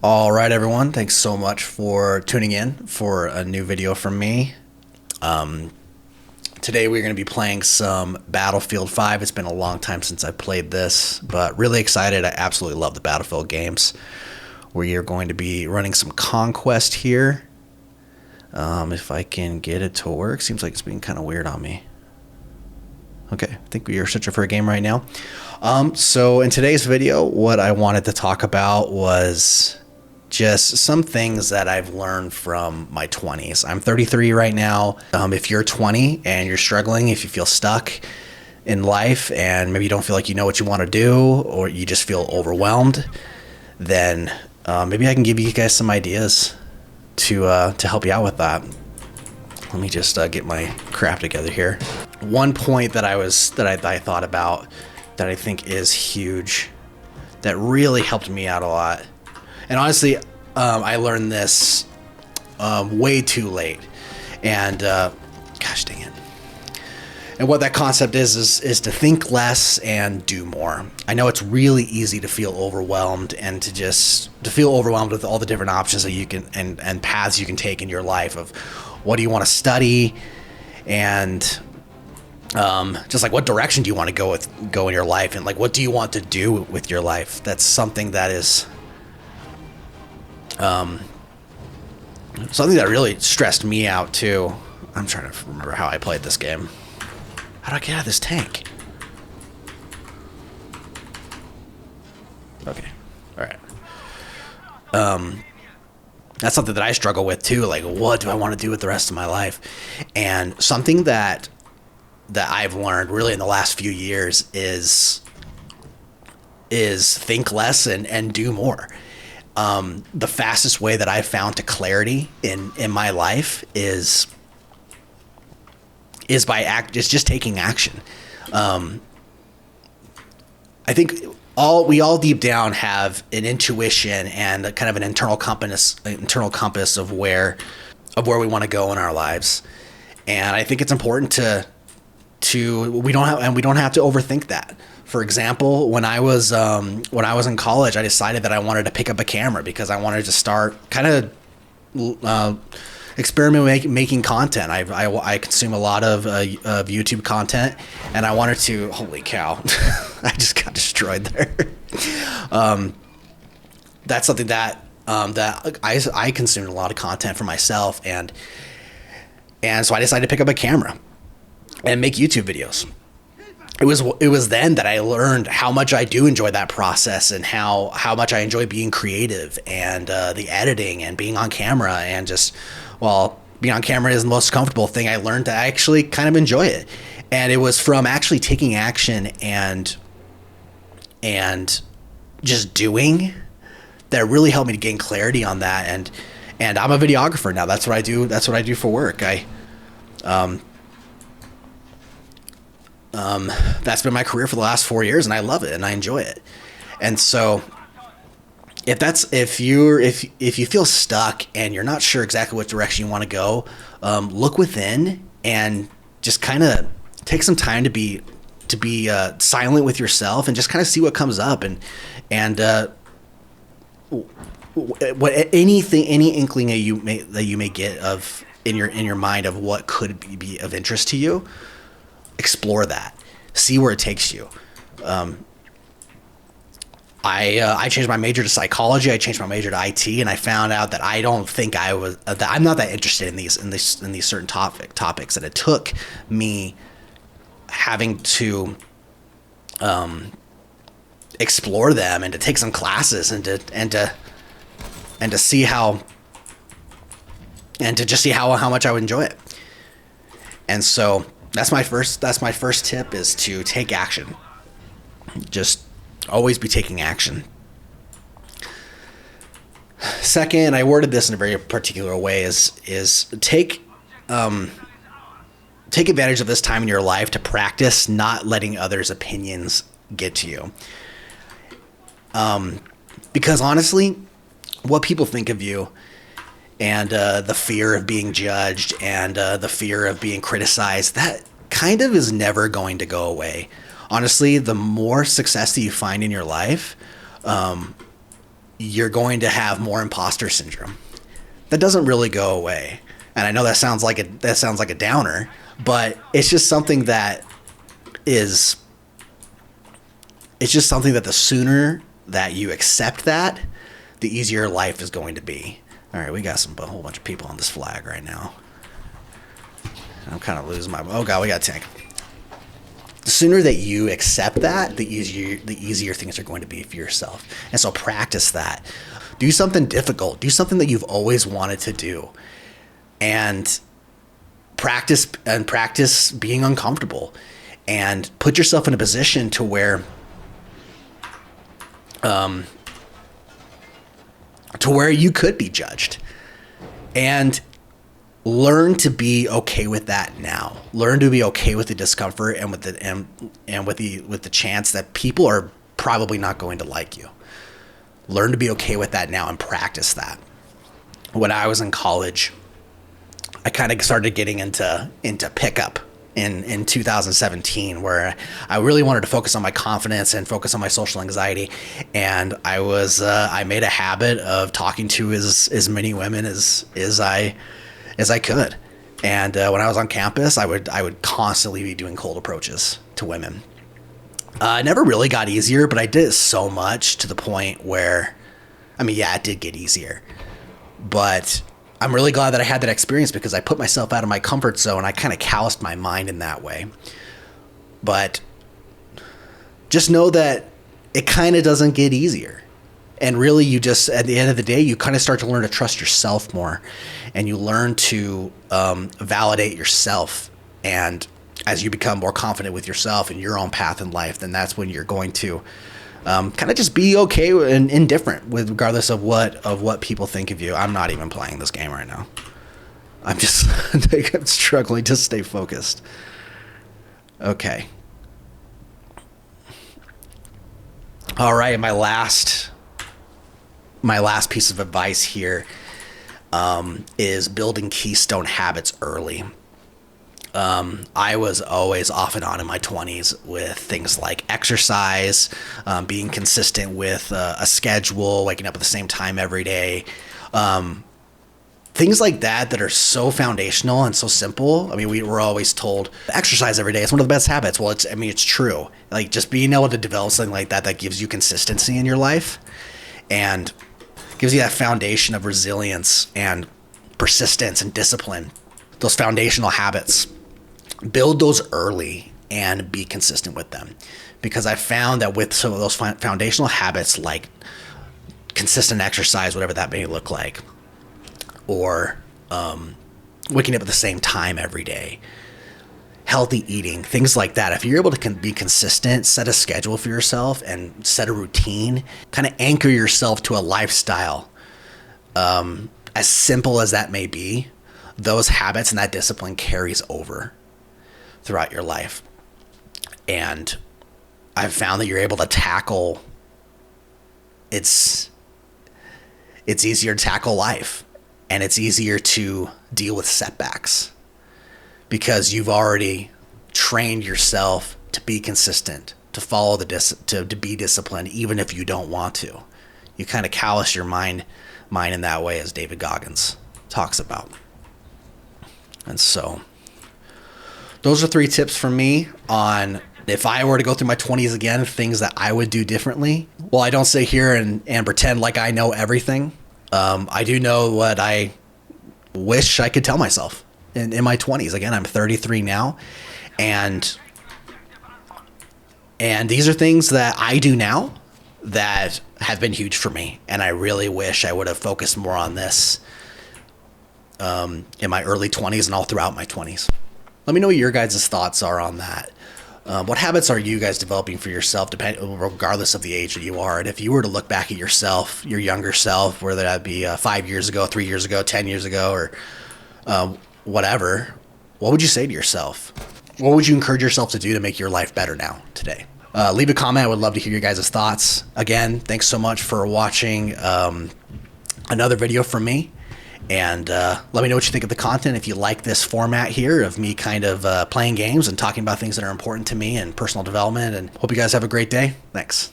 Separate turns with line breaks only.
All right, everyone. Thanks so much for tuning in for a new video from me. Today we're going to be playing some Battlefield 5. It's been a long time since I played this, but really excited. I absolutely love the Battlefield games. We are going to be running some Conquest here. If I can get it to work. Seems like it's being kind of weird on me. Okay, I think we are searching for a game right now. So in today's video, what I wanted to talk about was just some things that I've learned from my 20s. I'm 33 right now. If you're 20 and you're struggling, if you feel stuck in life and maybe you don't feel like you know what you want to do, or you just feel overwhelmed, then maybe I can give you guys some ideas to help you out with that. Let me just get my crap together here. One point that I thought about that I think is huge, that really helped me out a lot. And honestly, I learned this way too late. And gosh dang it. And what that concept is to think less and do more. I know it's really easy to feel overwhelmed and to feel overwhelmed with all the different options that you can and paths you can take in your life of what do you want to study, and just like what direction do you want to go in your life, and like what do you want to do with your life. That's something that is something that really stressed me out too. I'm trying to remember how I played this game. How do I get out of this tank? Okay. All right. That's something that I struggle with too. Like, what do I want to do with the rest of my life? And something that I've learned really in the last few years is think less and do more. The fastest way that I've found to clarity in my life is just taking action. I think we all deep down have an intuition and a kind of an internal compass of where we want to go in our lives. And I think it's important to we don't have to overthink that. For example, when I was in college, I decided that I wanted to pick up a camera because I wanted to start kind of experiment making content. I consume a lot of YouTube content, and I wanted to. Holy cow! I just got destroyed there. That's something that I consumed a lot of content for myself, and so I decided to pick up a camera and make YouTube videos. It was then that I learned how much I do enjoy that process, and how much I enjoy being creative and the editing and being on camera, and just being on camera is the most comfortable thing. I learned to actually kind of enjoy it, and it was from actually taking action and just doing that really helped me to gain clarity on that. And I'm a videographer now. That's what I do. That's what I do for work. That's been my career for the last 4 years, and I love it and I enjoy it. And so if you feel stuck and you're not sure exactly what direction you want to go, look within and just kind of take some time to be silent with yourself and just kind of see what comes up, and any inkling that you may get of in your mind of what could be of interest to you. Explore that. See where it takes you. I changed my major to psychology. I changed my major to IT, and I found out that I don't think that I'm not that interested in these certain topics. And it took me having to explore them and to take some classes and to see how much I would enjoy it. And so that's my first tip, is to take action. Just always be taking action. Second, I worded this in a very particular way, is take advantage of this time in your life to practice not letting others' opinions get to you. Because honestly, what people think of you, and the fear of being judged, and the fear of being criticized, that kind of is never going to go away. Honestly, the more success that you find in your life, you're going to have more imposter syndrome. That doesn't really go away. And I know that sounds like a downer, but it's just something that is, it's just something that the sooner that you accept that, the easier life is going to be. All right, we got a whole bunch of people on this flag right now. I'm kind of losing my, oh God, we got a tank. The sooner that you accept that, the easier things are going to be for yourself. And so practice that. Do something difficult. Do something that you've always wanted to do. And practice being uncomfortable. And put yourself in a position to where you could be judged. And learn to be okay with that now. Learn to be okay with the discomfort and with the chance that people are probably not going to like you. Learn to be okay with that now and practice that. When I was in college, I kind of started getting into pickup in 2017, where I really wanted to focus on my confidence and focus on my social anxiety. And I made a habit of talking to as many women as I could. And when I was on campus, I would constantly be doing cold approaches to women. It never really got easier, but I did it so much to the point where, I mean, yeah, it did get easier. But I'm really glad that I had that experience, because I put myself out of my comfort zone. I kind of calloused my mind in that way. But just know that it kind of doesn't get easier. And really, you just, at the end of the day, you kind of start to learn to trust yourself more, and you learn to validate yourself. And as you become more confident with yourself and your own path in life, then that's when you're going to kind of just be okay and indifferent with regardless of what people think of you. I'm not even playing this game right now. I'm just I'm struggling to stay focused. Okay. All right, my last piece of advice here is building keystone habits early. I was always off and on in my 20s with things like exercise, being consistent with a schedule, waking up at the same time every day. Things like that are so foundational and so simple. I mean, we were always told exercise every day. It's one of the best habits. Well, it's true. Like, just being able to develop something like that gives you consistency in your life and gives you that foundation of resilience and persistence and discipline, those foundational habits. Build those early and be consistent with them. Because I found that with some of those foundational habits, like consistent exercise, whatever that may look like, or waking up at the same time every day, healthy eating, things like that. If you're able to be consistent, set a schedule for yourself and set a routine, kind of anchor yourself to a lifestyle, as simple as that may be, those habits and that discipline carries over throughout your life. And I've found that you're able to tackle, it's easier to tackle life, and it's easier to deal with setbacks because you've already trained yourself to be consistent, to follow to be disciplined, even if you don't want to. You kind of callous your mind in that way, as David Goggins talks about. And so those are 3 tips from me on, if I were to go through my 20s again, things that I would do differently. Well, I don't sit here and pretend like I know everything. I do know what I wish I could tell myself in my 20s. Again, I'm 33 now. And these are things that I do now that have been huge for me. And I really wish I would have focused more on this in my early 20s and all throughout my 20s. Let me know what your guys' thoughts are on that. What habits are you guys developing for yourself, regardless of the age that you are? And if you were to look back at yourself, your younger self, whether that be 5 years ago, 3 years ago, 10 years ago, or whatever, what would you say to yourself? What would you encourage yourself to do to make your life better now, today? Leave a comment. I would love to hear your guys' thoughts. Again, thanks so much for watching another video from me. And let me know what you think of the content. If you like this format here of me kind of playing games and talking about things that are important to me and personal development. And hope you guys have a great day. Thanks.